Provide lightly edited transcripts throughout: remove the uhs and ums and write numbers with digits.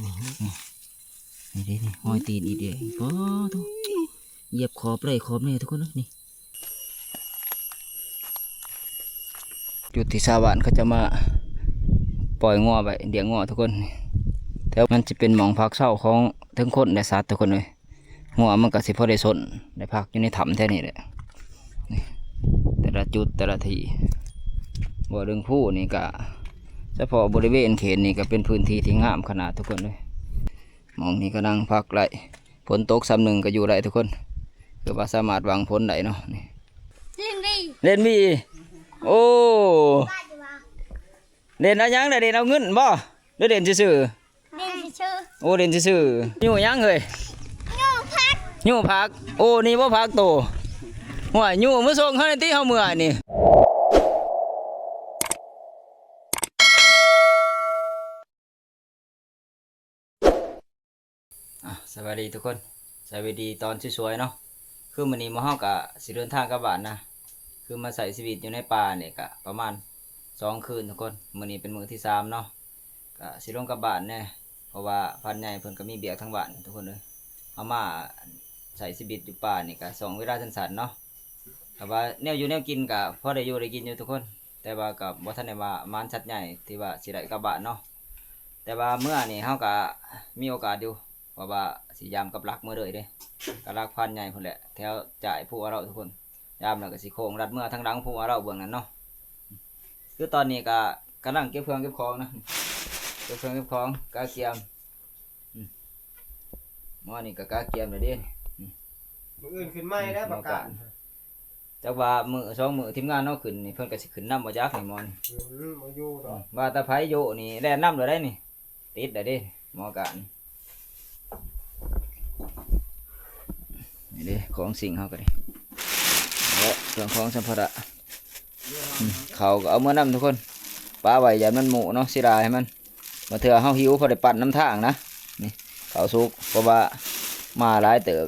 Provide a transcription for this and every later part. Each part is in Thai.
นี่ดินี่ห้อยตีนอีเดียโอ้ทุกเหยียบขอบเลยขอบเนี่ยทุกคนนะนี่จุดที่ชาวบ้านเขาจะมาปล่อยงัวไปเลี้ยงงัวทุกคนแถวมันจะเป็นหมองพักเศร้าของทั้งคนและสัตว์ทุกคนเลยงัวมันก็สิพอได้สนได้พักอยู่ในถ้ำแท่นี้แหละแต่ละจุดแต่ละที่บ่อเรื่องผู้นี่ก็เฉพาะบริเวณเขตนี่ก็เป็นพื้นที่ที่งามขนาดทุกคนเลยมองนี่ก็นั่งพักไหลฝนตกซ้ำหนึ่งก็อยู่ได้ทุกคนคือว่าสามารถวางพ้นได้เนาะนี่เล่นบีโอ้เล่นเอายังได้เล่นเอาเงินบ่หรือเล่นซื่อโอ้เล่นซื่ออยู่ยังเลยอยู่พักโอ้นี่บ่พักโตหัวอยู่มื้อส่งเฮาในที่เฮาเมื่อนี่สวัสดีทุกคนสวัสดีตอนสวยๆเนาะคือมื้อนี้มาเฮาก็สิเดินทางกลับบ้านนะคือมาใส่ชีวิตอยู่ในป่าเนี่ยก็ประมาณ2 คืนทุกคนมื้อนี้เป็นมื้อที่3เนาะก็สิลงกลับบ้านแน่เพราะว่าพันใหญ่เพิ่นก็มีเบียกทั้งบ้านทุกคนเลยเฮามาใส่ชีวิตอยู่ป่านี่ก็2 เวลาสั้นๆเนาะแต่ว่าแนวอยู่แนวกินก็พอได้อยู่ได้กินอยู่ทุกคนแต่ว่าก็บ่ทันได้ว่ามานชัดใหญ่ที่ว่าสิได้กลับบ้านเนาะแต่ว่าเมื่อนี่เฮาก็มีโอกาสอยู่เพราะว่าสิยามกับรักมื้อเลยเด้กับรักพันใหญ่พุ่นแหละแถวจ่ายผู้อาเราทุกคนยามแล้วก็สิโค้งรัดเมื่อทั้งหลังผู้อาเราเบื้องนั้นเนาะคือตอนนี้ก็กำลังเก็บเครื่องเก็บของนะเก็บเครื่องเก็บของกาเกียมมื้อนี้ก็กาเกียมแล้วเด้มื้ออื่นขึ้นใหม่แล้วประกาศจักว่ามื้อ2 มื้อทีมงานเนาะขึ้นนี่เพิ่นก็สิขึ้นนำบ่จักให้หมอนบ่อยู่ดอกว่าแต่ไผอยู่นี่แล่นนำเลยได้นี่ติดได้เด้หมอการนี่เด้ของสิ่งเฮาก็ได้และเครื่องของสัมภาระเขาก็เอาเมื่อนำทุกคนป้าไว้อย่ามันหมูเนาะสิดาให้มันมาเถื่อเฮาหิวพอได้ปั่นน้ำทางนะนี่เขาสุกเพราะว่ามาหลายเติม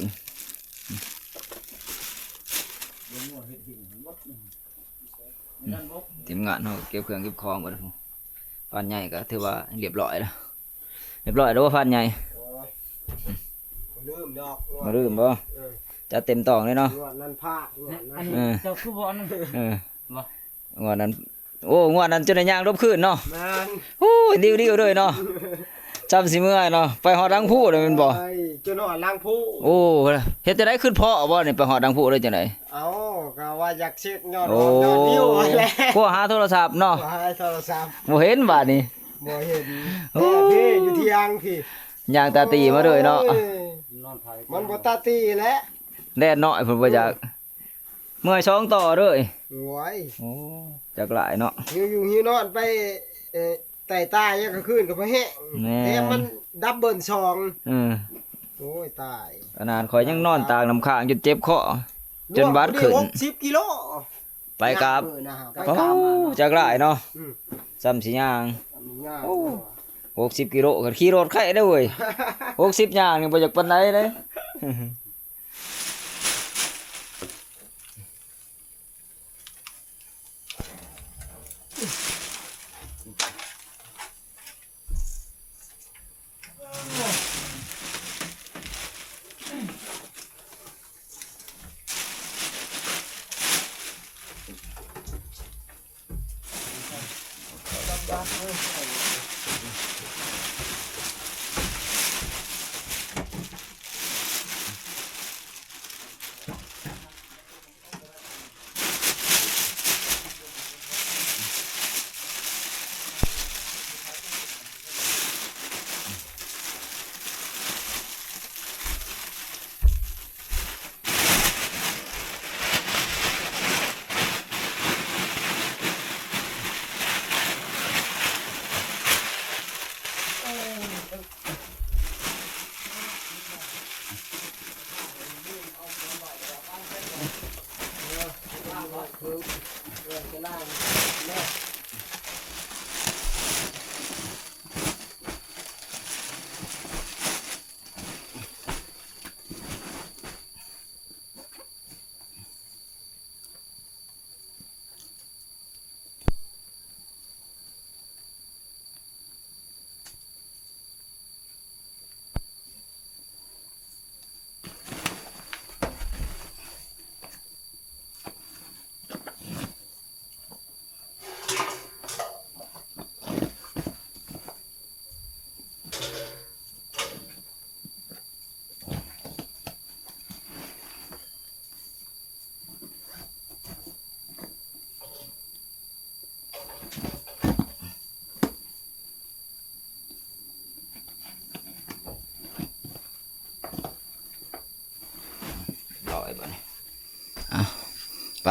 ทีมงานเฮาเก็บเครื่องเก็บของหมดแล้วฟันใหญ่ก็ถือว่าเรียบร้อยแล้วว่าฟันใหญ่มาลืมบ่จะเต็มตองเลยเนาะงวดนั้นพลาดงวดนั้นเจ้าคือบ่อนบ่งวดนั้นโอ้งวดนั้นจนได้ย่างรบคืนเนาะแม่นโอ้ยดิวๆด้วยเนาะจำสิเมื่อยเนาะไปหอดดังผู้เลยมันบ่จนหอดลังผู้โอ้เฮ็ดจังได๋ขึ้นเพาะบ่นี่ไปหอดดังผู้เลยจังได๋เอ้าก็ว่าอยากเช็คยอดวิวแหละพวกหาโทรศัพท์เนาะหาโทรศัพท์บ่เห็นบาดนี้บ่เห็นพี่อยู่ที่ยางพี่ย่างตาตีมาเลยเนาะมันบ่ตาตีแหละแดดน้อยเพิ่นบ่อยากเมื่อย2 ต่อเลยโอ้ยโอ้จักหลายเนาะอยู่หิวนอนไปไต่ตายยังกลางคืนก็บ่แห้งแถมมันดับเบิลโอ้ยตายขนาดข่อยยังนอนตากน้ำค้างจนเจ็บคอจนบาดขึ้น60 กิโลไปกลับโอ้จักหลายเนาะซ้ำสิย่าง60 กิโลก็ขี่รถไข่ได้เว้ย60ย่างนี่บ่อยากปานใดเด้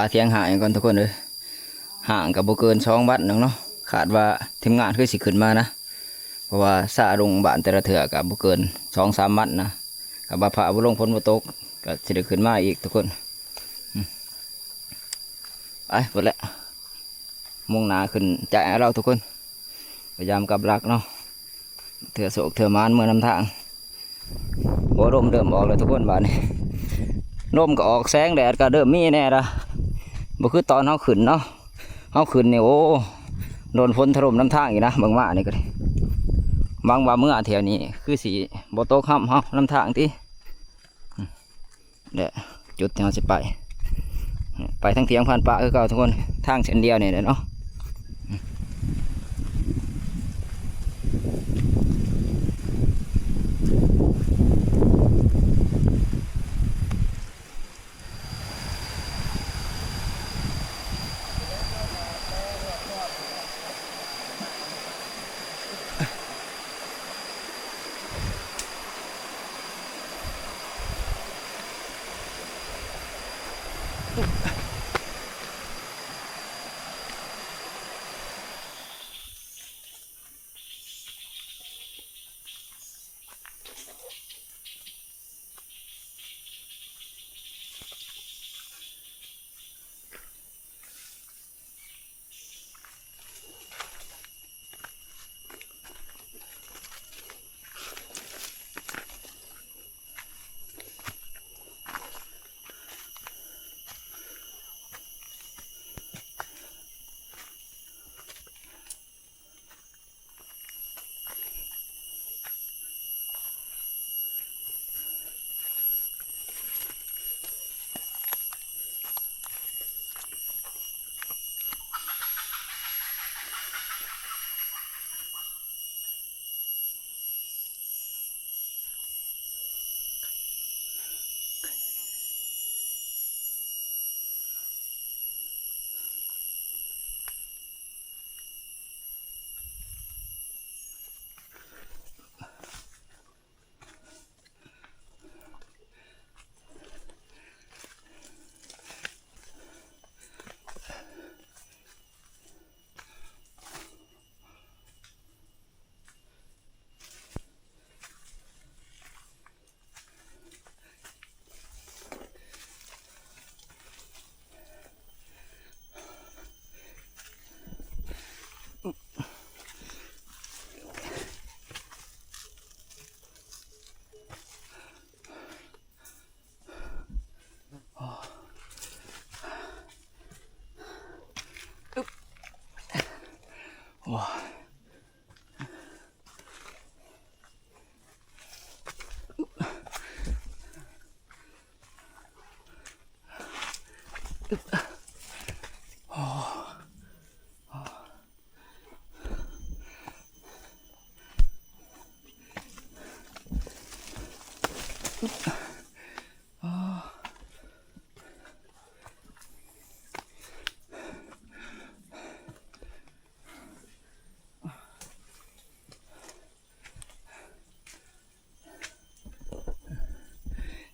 าเทียงหายก่อนทุกคนเลยห่างกับโบเกิน2 บัตรเนาะขาดว่าทีมงานคือสิขึ้นมานะเพราะว่าซาลงบ้านแต่ละเถื่อกับโบเกิน2-3 บัตรนะกับบ่าผ่าบ่ลงพ้นบ่ตกก็สิได้ขึ้นมาอีกทุกคนไปหมดแล้วมุ่งหน้าขึ้นใจเราทุกคนพยายามกับรักเนาะเถื่อโศกเถื่อมานเมื่อนำทางบ่ลมเริ่มออกเลยทุกคนบ้านนี้ลมก็ออกแสงแดดก็เริ่มมีแน่ละบ่คือตอนเฮาขึ้นเนาะเฮาขึ้นนี่โอ้โดนฝนถล่มน้ำทางอีกนะบางว่านี่ก็ดิบางว่าเมื่อแถวนี้คือสีบ่ตกค่ำเฮาน้ำทางที่เด้อจุดที่เราจะไปทั้งเถียงผ่านป่าคือเก่าทุกคนทางเส้นเดียวนี่เนาะว้า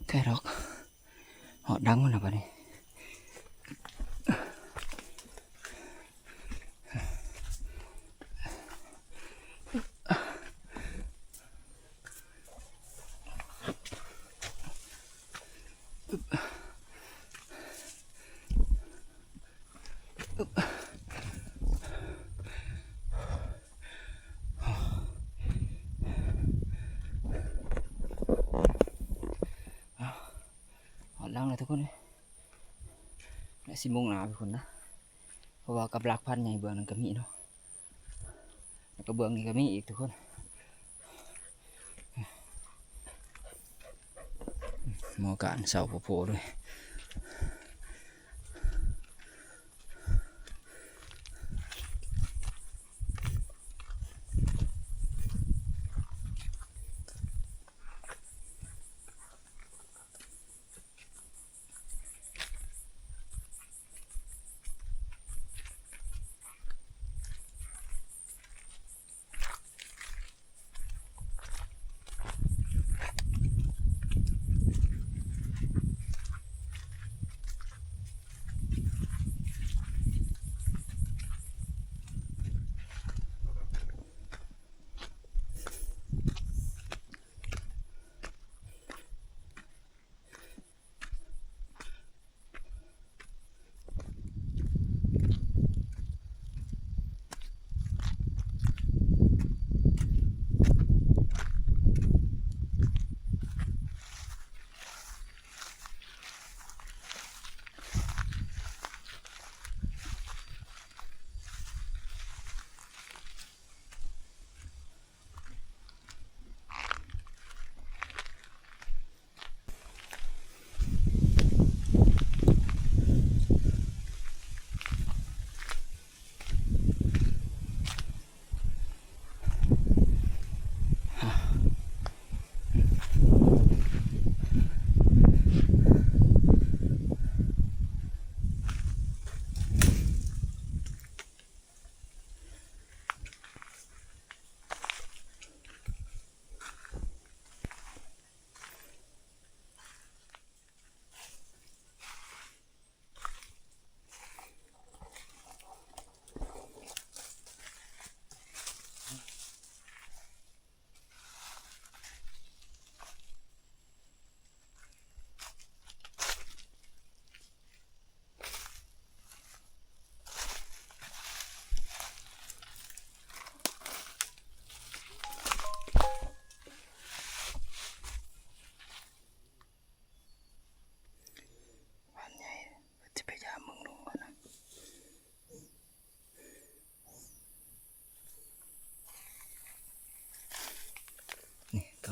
แค่หรอกหอดดังมันนะปะนี่หอดดังเลยทุกคนเลยและสิโมงหนาไปคนนะเพราะว่ากับรักพันใหญ่เบื้องนั้นก็มีเนาะแล้วก็เบื้องนี้ก็มีอีกทุกคนหมอการเสาโผล่ด้วย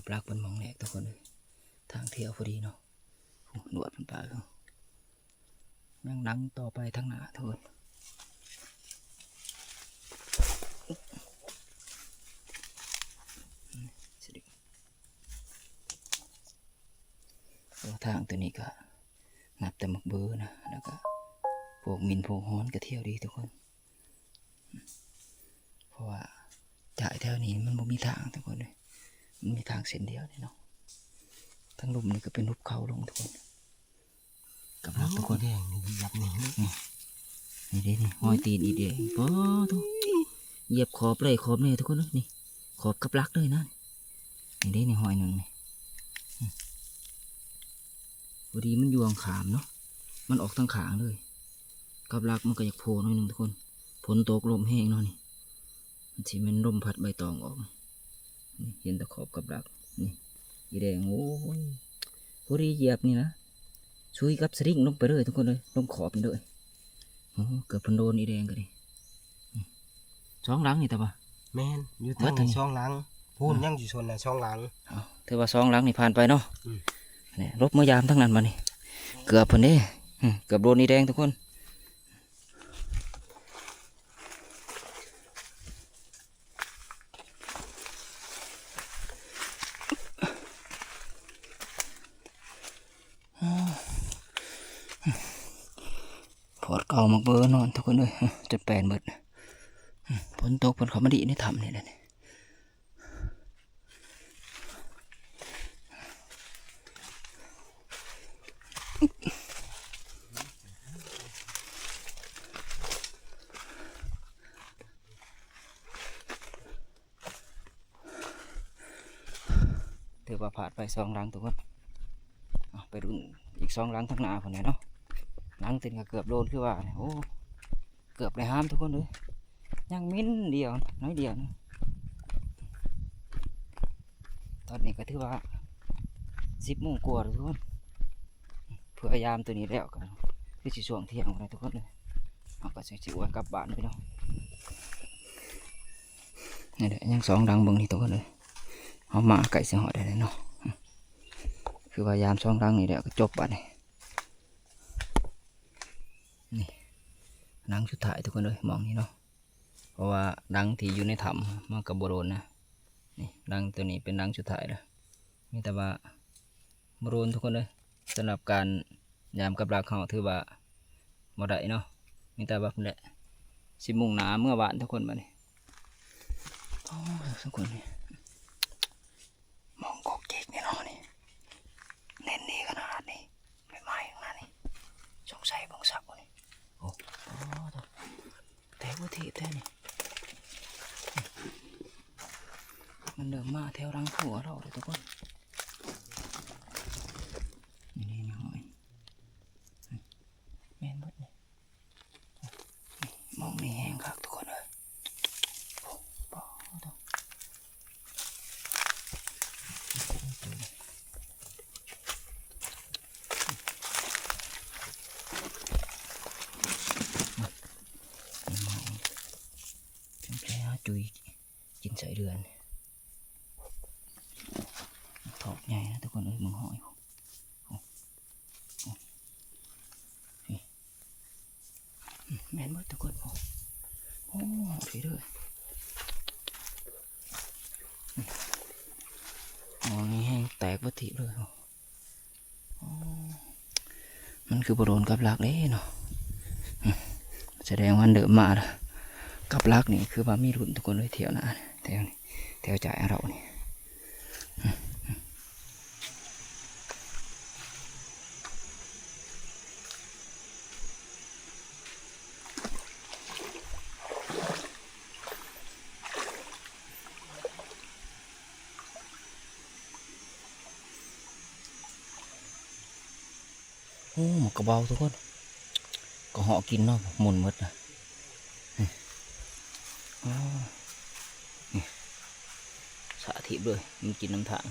กับลักมันมองแหลกทุกคนเลยทางเที่ยวพอดีเนาะหนวดมันปลาเขายังนั่งต่อไปทางหน้าทุกคนทางตัวนี้ก็นับแต่มักเบอร์นะแล้วก็พวกมินพวกฮ้อนก็เที่ยวดีทุกคนเพราะว่าจ่ายแถวนี้มันไม่มีทางทุกคนเลยมันมีทางเส้นเดียวเนาะทั้งลุ่มนี่ก็เป็นรูปเขาลงทุกคนกับรักทุกคนแดงนี่ยับนี่นี่เด้นี่ห้อยตีนอีเดียป๊อทุกเหยียบขอบเลยขอบเนี่ยทุกคนเลยนี่ขอบกับรักเลยนะนี่เด้นี่ห้อยหนึ่งนี่พอดีมันยวงขามเนาะมันออกทางขางเลยกับรักมันก็อยากโผล่หน่อยหนึ่งทุกคนฝนตกลมแห้งเนาะนี่มันสิมันลมพัดใบตองออกนี่เห็นตะขอบกับรักนี่อีแดงโอ้ยพอดีเหยียบนี่นะช่วยกับสลิงลงไปเลยทุกคนเลยลงขอบนี่เลยโอ้เกือบพันโดนอีแดงกันดิช่องหลังนี่แต่ว่า แม่นอยู่ทางช่องหลังพูนยังอยู่ชนน่ะช่องหลังถือว่าช่องหลังนี่ผ่านไปเนาะนี่รบเมื่อยามทั้งนั้นมานี่เกือบพันเด้เกือบโดนอีแดงทุกคนพอดเก่ามักเบอร์นอนทุกคนเลยจนแปลนหมดฝนตกฝนเขามาดีนี่ทำนี่แหละนี่ถือว่าผ่านไปสองหลังทุกคนไปดูอีกสองหลังทั้งหน้าคนไหนเนาะหลังติดกับเกือบโดนคือว่าโอ้เกือบเลยห้ามทุกคนเลยยังมิ้นเดียวน้อยเดียวตอนนี้ก็ถือว่า10 โมงกว่าทุกคนเพื่อยามตัวนี้แล้วกันคือสิช่วงเที่ยงอะไรทุกคนเลยเอาก็จะจิ๋วกลับบ้านไปเนาะนี่แหละยังสองดังเบิ่งนี่ทุกคนเลยเอามาไก่เสียหอได้เลยเนาะคือว่ายามสองดังนี่แหละก็จบบ้านนี่นี่ดังสุดท้ายทุกคนเลยมองนี่เนาะเพราะว่าดังที่อยู่ในถ้ำมันกับโบโรนนะนี่ดังตัวนี้เป็นดังสุดท้ายแล้วมีแต่ว่าโบโรนทุกคนเลยสำหรับการยามกับรักเขาถือว่าบ่ได้เนาะมีแต่ว่าเพิ่นแหละสิมุ่งหน้าเมื่อวานทุกคนมานี่โอ้ทุกคนนี่มองกอกเจ๊กนี่เนาะนี่เน้นนี่ขนาดนี้ไม่ไหม้ขนาดนี้สงสัยบังสักวะนี่โอ้แต่ว่าทีแท้นี่มันเดิมมาแถวรังหัวเราเลยทุกคนนี่หอยแม่นบดนี่มองนี่แห้งครับทุกคนเลยปอตัวมองจำใจหาจุยกินใส่เดือนถอกใหญ่นะทุกคนเลยมึงหอยแม่นบดทุกคนโอ้ถือเลยอ๋อนี่แห้งแตกวัตถิเลยมันคือบโดนกับลักเด้เนาะแสดงว่าเดิมมาแล้วกับลักนี่คือว่ามีรุ่นทุกคนเลยเที่ยวนะแถวนี้แถวจ่ายเรานี่โอ้หมกกระเบาทุกคนก็เหาะกินเนาะหมุนหมดนะสาธิตด้วยมันกินน้ำทาง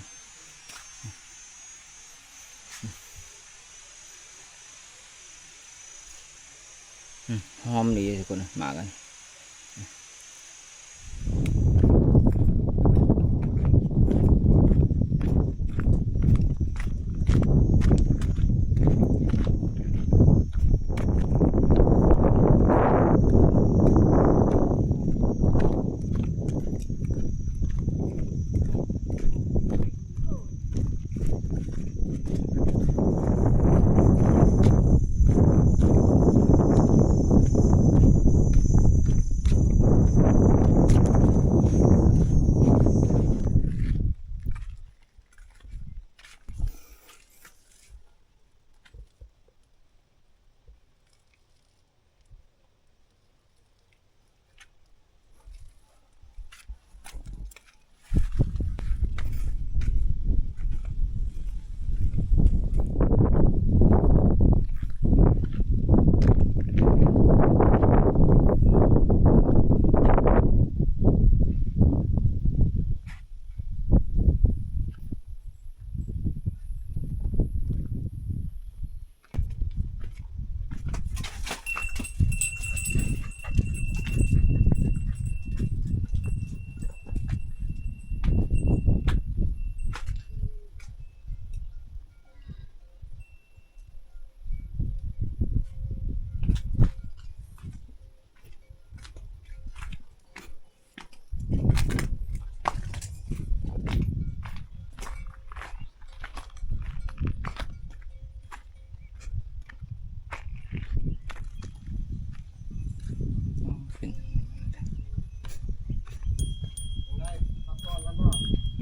หอมดีทุกคนมากัน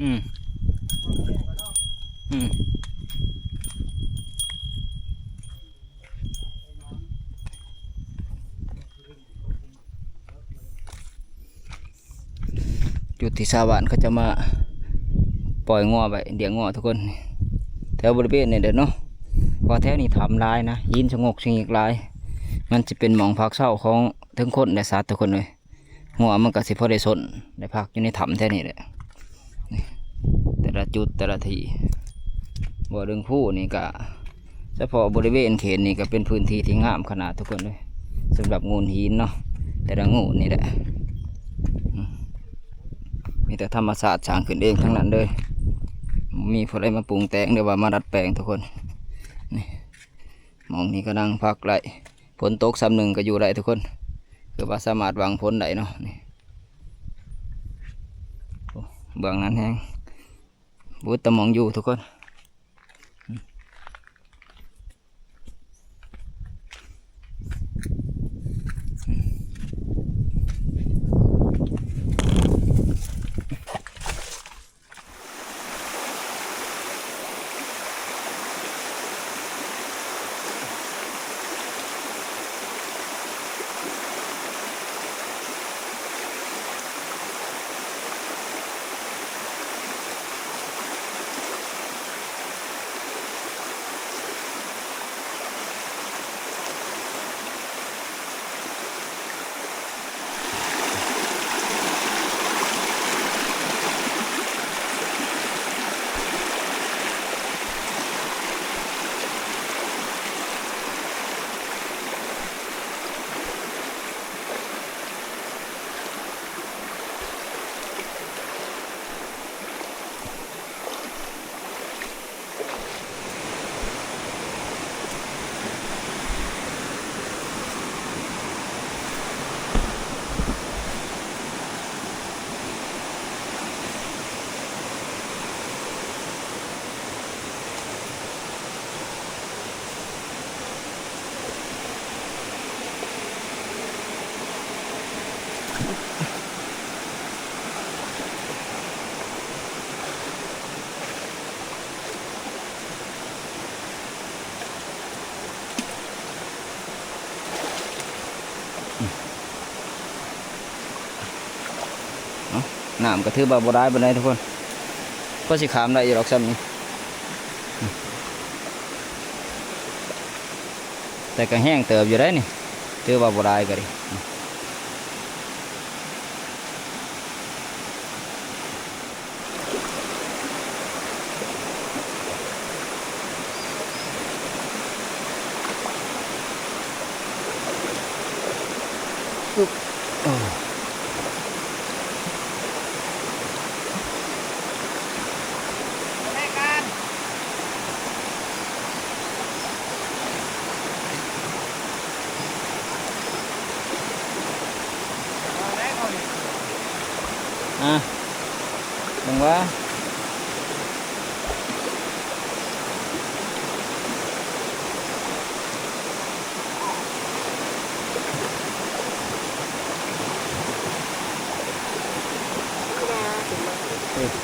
อืมอืมจุดที่ชาวบ้านเขาจะมาปล่อยงัวไปเลี้ยงงัวทุกคนแถวบริเวณนี่เด้อเนาะเพอแถวนี้ทำลายนะยินสงบสงบลายมันจะเป็นหมองพักเศร้าของทั้งคนและสัตว์ทุกคนเลยงัวมันก็สิพอได้สนได้พักอยู่ในถ้ำแถวนี้แหละนี่แต่ละจุดแต่ละที่บ่อเรื่องผู้นี่ก็เฉพาะบริเวณเขตนี่ก็เป็นพื้นที่ที่งามขนาดทุกคนเลยสำหรับงูหินเนาะแต่ละงูนี่แหละมีแต่ธรรมศาสตร์สร้างขึ้นเองทั้งนั้นเลยมีผู้ใดมาปรุงแต่งหรือว่ามาดัดแปลงทุกคนนี่มองนี่ก็นั่งพักไหลฝนตกซ้ำหนึ่งก็อยู่ได้ทุกคนคือว่าสามารถวางฝนได้เนาะนี่เบื้องนั้นแห้งบุตรตะมองอยู่ทุกคนน้ำก็ถือว่าบ่ได้บ่ได้ทุกคนก็สิขามได้อยู่หรอกซ้ำนี้แต่ก็แห้งเติบอยู่ได้นี่ถือว่าบ่ได้ก็ดิđừng quá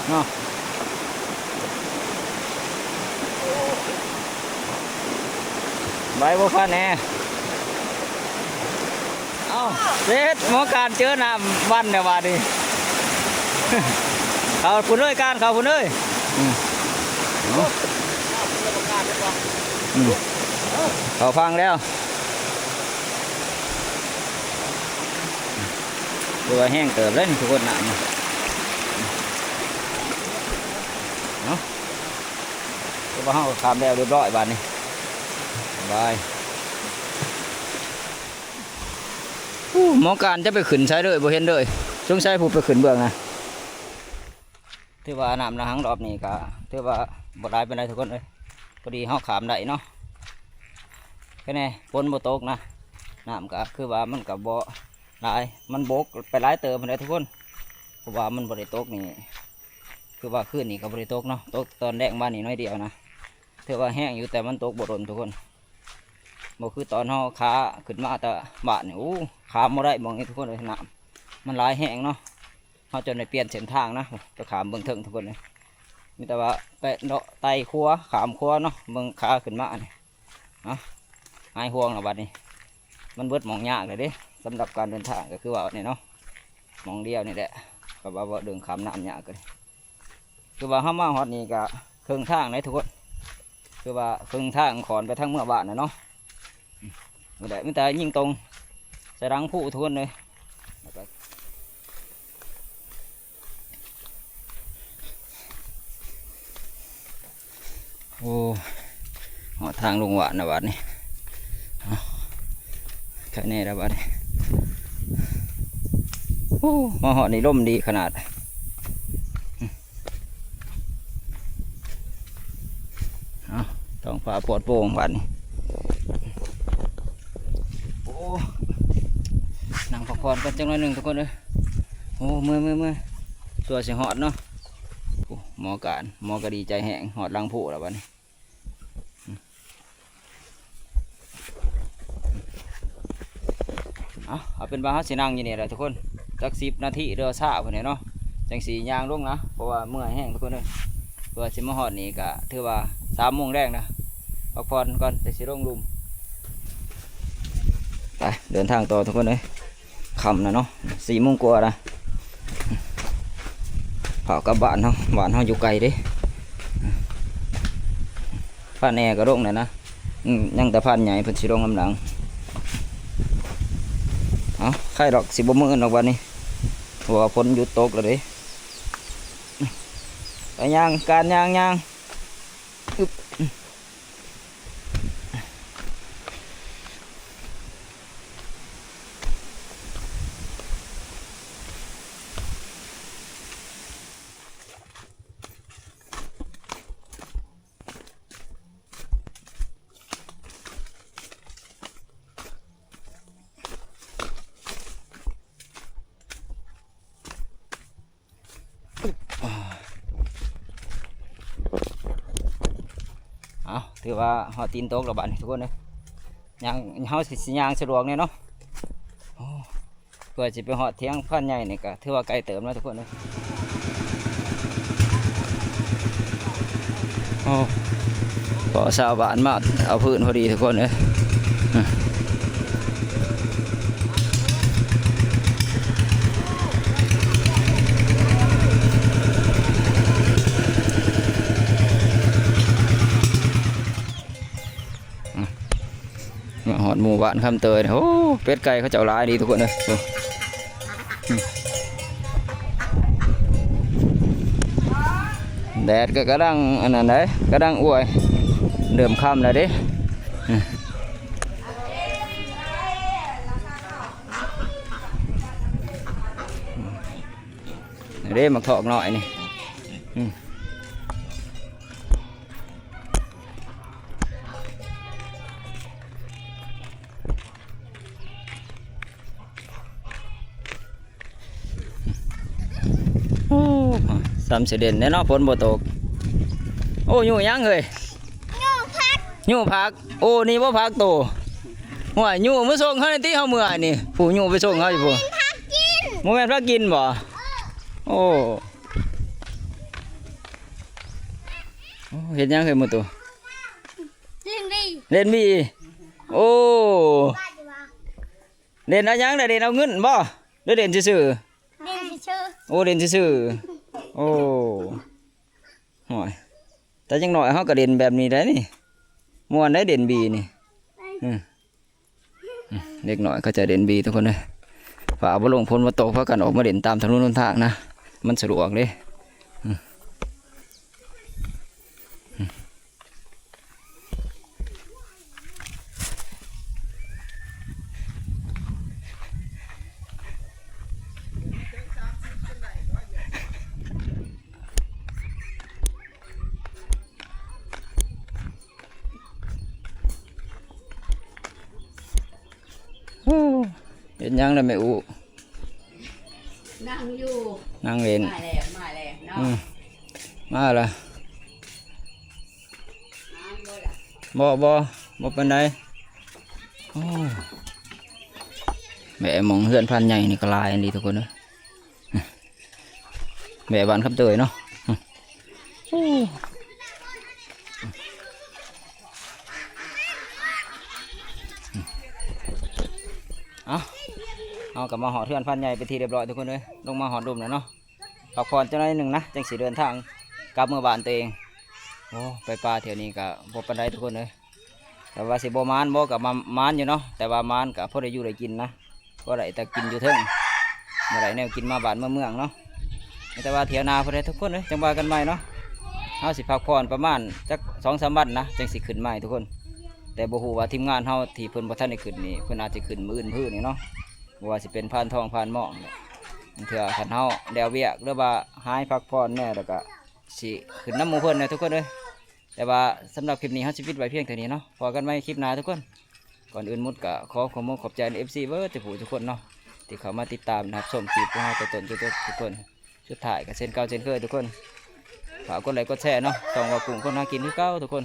ngon bay vô pha nè chết mó can chứa làm văn nè bà đi khảo phun ơi can khảo phun ơi khảo phang đeo vừa hang tờ lênทุกคนnặng nó cái bao họ làm đeo được rồi bạn này rồi หมอการจะไปขึ้นใช้เลยบ่เห็นเลยช่วงใช้ผู้ไปขึ้นเบื้องนะถือว่าน้ำนะหังรอบนี้ก็ถือว่าบ่ได้เป็นไรทุกคนเลยพอดีเฮาขามได้เนาะแค่นี้ฝนบ่ตกนะน้ำก็คือว่ามันก็บ่หลายมันบกไปหลายเติมเลยทุกคนเพราะว่ามันบ่ได้ตกนี่คือว่าคืนนี้ก็บ่ได้ตกเนาะตกตอนแรกบ้านนี้น้อยเดียวนะถือว่าแห้งอยู่แต่มันตกบ่โดนทุกคนบ่คือตอนเฮาขาขึ้นมาแต่บาดนี่ขาบ่ได้มองนี่ทุกคนเลยน้ำมันหลายแห้งเนาะเฮา เขาจนได้เปลี่ยนเส้นทางนะไปขามเบิ่งเถิงทุกคนเลยมีแต่ว่าไปเนาะไต่ครัวขามครัวเนาะเบิ่งขาขึ้นมาเนี่ยหายห่วงแล้วบัดนี้มันเบิดหมองยากเลยเด้สำหรับการเดินทางก็คือว่าเนี่ยเนาะหมองเดียวนี่แหละก็ว่าเดินขามน้ำยากเลยคือว่าห้ามาฮอดนี่ก็ครึ่งทางเลยทุกคนคือว่าครึ่งทางขอนไปทางเมื่อบ้านนะเนาะนี่แหละมีแต่ยิ่งตรงใส่รังผู้ทุกคนเลยโอ้หอทางลงหวานนะบัดนี้แค่นี้แล้วบัดนี้โอ้มาหอนี่ร่มดีขนาดท้องฟ้าปลอดโปร่งบัดนี้โอ้นั่งพักผ่อนกันจังหน่อยหนึ่งทุกคนเลยโอ้เมื่อยตัวเสียหอดเนาะหมอก็ดีใจแห้งหอดลังผู้แล้วบัดนี้เอาเป็นบ้าสีนั่งอยู่นี่แหละทุกคนจัก10 นาทีเรือซาคนนี้เนาะจังสียางลงนะเพราะว่าเมื่อยแห้งทุกคนเลยเพื่อสิมาหอดนี่ก็ถือว่า3 โมงแรกนะพักผ่อนก่อนจะสิลงลุมไปเดินทางต่อทุกคนเลยค่ำนะเนาะ4 โมงกว่านะเผากับบ้านเขาอยู่ไกลเด้ผ่านแอร์ก็ลงเลยนะยังแต่ผ่านใหญ่เพิ่นสิลงลำหลังใครดอกสิบมื้อดอกวันนี้หัวฝนหยุดตกแล้วเด้ไปย่างการย่างอึบถือว่าหอตีนโต๊ะระบาดทุกคนเลยย่างเขาสิย่างสะดวกเนี่ยเนาะเพื่อจะไปหอดเที่ยงพันใหญ่นี่ก็ถือว่าไกลเติมแล้วทุกคนเลยก็ชาวบ้านมาเอาพื้นพอดีทุกคนเลยหอดหมู่บ้านคำเตยโอ้เป็ดไก่เขาเจ้าลายดีทุกคนเลยแดดก็กระดังอันนั้นเลยกระดังอวยเดิมค่ำเลยดิเด้มาถอกหน่อยนี่ซ้ำเสด็จแน่นอนฝนบ่ตกโอ้ยู่ยังเลยยู่พักโอ้นี่ว่าพักโตหัวยู่มาส่งเขาในที่เขาเมื่อนี่ผู้ยู่ไปส่งเขาอยู่ผู้โมเมนต์พักกินบ่โอ้เห็นยังเคยมือตัวเล่นบีโอ้เล่นอะไรยังเล่นเอาเงินบ่หรือเล่นซื่อโอ้เล่นซื่อโอ้หน่อยแต่ยังหน่อยเขาก็เด่นแบบนี้ได้นี่มวนได้เด่นบีนี่เด็กหน่อยเขาจะเด่นบีทุกคนเลยฝ่าบลงพ้นมาตกเพราะกันออกมาเด่นตามถนนทางนะมันสะดวกเลยเห็นยังเลยไม่อู้นั่งอยู่นั่งเล่นมาแล้วเนาะมาละบ่เป็นไรแม่มองเฮือนพันใหญ่นี่ก็ลายอันนี้ทุกคนเลย แม่บ้านคำเตยเนาะเอากลับมาหอดเทือนพันใหญ่ไปทีเรียบร้อยทุกคนเลยลงมาหอดดุมแล้วเนาะพักผ่อนจังไรหนึ่งนะจังสีเดินทางกลับเมื่อบ้านตัวเองโอ้ไปปลาแถวนี้ก็บ่ปานใดทุกคนเลยแต่ว่าสิบ่มานบ่กับมามานอยู่เนาะแต่ว่ามานกับพอได้อยู่ได้กินนะก็ได้แต่กินอยู่เทิงเมื่อไรแนวกินมาบ้านมาเมืองเนาะแต่ว่าเที่ยวนาพอได้ทุกคนเลยจังว่ากันใหม่เนาะเฮาสิพักผ่อนประมาณจัก2-3 วันนะจังสิขึ้นใหม่ทุกคนแต่บ่ฮู้ว่าทีมงานเฮาที่เพิ่นบ่ทันได้ขึ้นนี่เพิ่นอาจจะขึ้นมื้ออื่นพื้นนี่เนาะบ่ว่าสิเป็นพานทองพานหม้องเถื่อคันเฮาแล้วเวียกหรือว่าหายพักผ่อนแน่แล้วก็สิขึ้นน้ำหมู่เพิ่นนะทุกคนเลยแต่ว่าสำหรับคลิปนี้เฮาสิปิดไว้เพียงเท่านี้เนาะพอกันใหม่คลิปหน้าทุกคนก่อนอื่นมุดก็ขอขอบคุณขอบใจ FC เบิร์ดทุกคนเนาะที่เข้ามาติดตามนะครับชมคลิปของเราตัวตนทุกคนสุดท้ายก็เช่นเก่าเช่นเคยทุกคนฝากกดไลค์กดแชร์เนาะส่องว่ากุ้งคนหากินคือเก่าทุกคน